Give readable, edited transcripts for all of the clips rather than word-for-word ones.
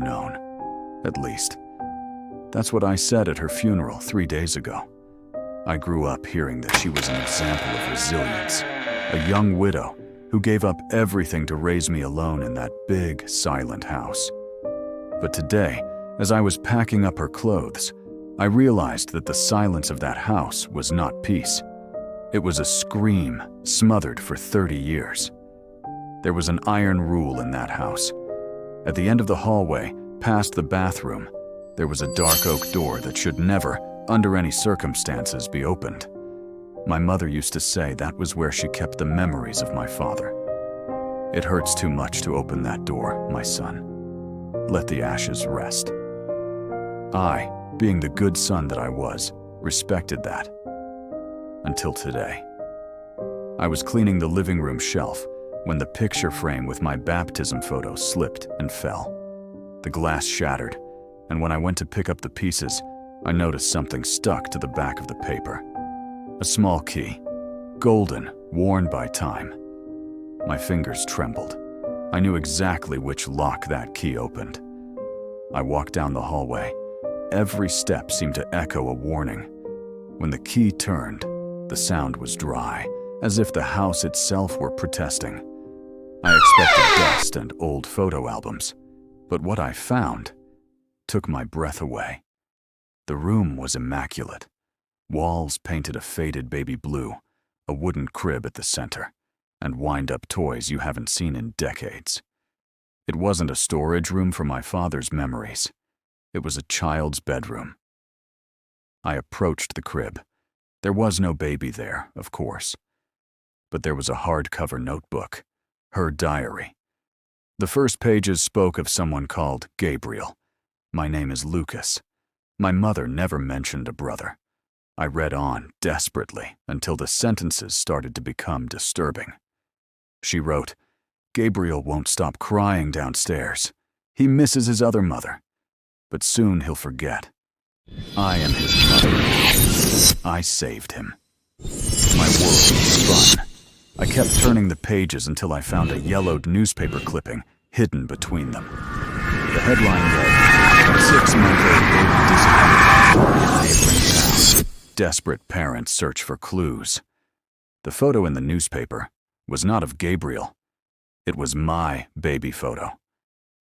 known. At least, that's what I said at her funeral 3 days ago. I grew up hearing that she was an example of resilience, a young widow who gave up everything to raise me alone in that big, silent house. But today, as I was packing up her clothes, I realized that the silence of that house was not peace. It was a scream smothered for 30 years. There was an iron rule in that house. At the end of the hallway, past the bathroom, there was a dark oak door that should never, under any circumstances, be opened. My mother used to say that was where she kept the memories of my father. It hurts too much to open that door, my son. Let the ashes rest. I, being the good son that I was, respected that. Until today. I was cleaning the living room shelf when the picture frame with my baptism photo slipped and fell. The glass shattered, and when I went to pick up the pieces, I noticed something stuck to the back of the paper. A small key, golden, worn by time. My fingers trembled. I knew exactly which lock that key opened. I walked down the hallway. Every step seemed to echo a warning. When the key turned, the sound was dry, as if the house itself were protesting. I expected dust and old photo albums, but what I found took my breath away. The room was immaculate. Walls painted a faded baby blue, a wooden crib at the center, and wind-up toys you haven't seen in decades. It wasn't a storage room for my father's memories. It was a child's bedroom. I approached the crib. There was no baby there, of course. But there was a hardcover notebook, her diary. The first pages spoke of someone called Gabriel. My name is Lucas. My mother never mentioned a brother. I read on desperately until the sentences started to become disturbing. She wrote, "Gabriel won't stop crying downstairs. He misses his other mother. But soon he'll forget. I am his mother. I saved him." My world spun. I kept turning the pages until I found a yellowed newspaper clipping hidden between them. The headline read, "6-month-old baby disappeared in neighboring town. Desperate parents search for clues." The photo in the newspaper was not of Gabriel. It was my baby photo.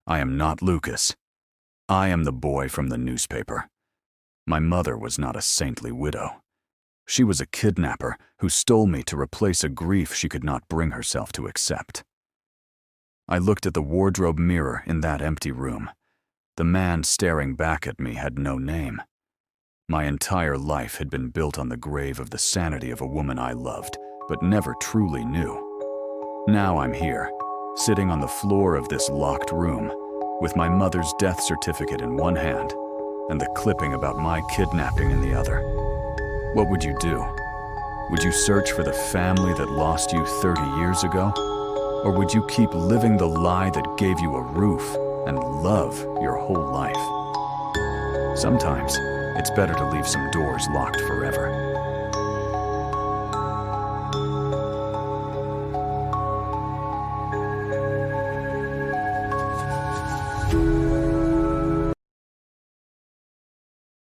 I am not Lucas. I am the boy from the newspaper. My mother was not a saintly widow. She was a kidnapper who stole me to replace a grief she could not bring herself to accept. I looked at the wardrobe mirror in that empty room. The man staring back at me had no name. My entire life had been built on the grave of the sanity of a woman I loved, but never truly knew. Now I'm here, sitting on the floor of this locked room, with my mother's death certificate in one hand and the clipping about my kidnapping in the other. What would you do? Would you search for the family that lost you 30 years ago? Or would you keep living the lie that gave you a roof and love your whole life? Sometimes it's better to leave some doors locked forever.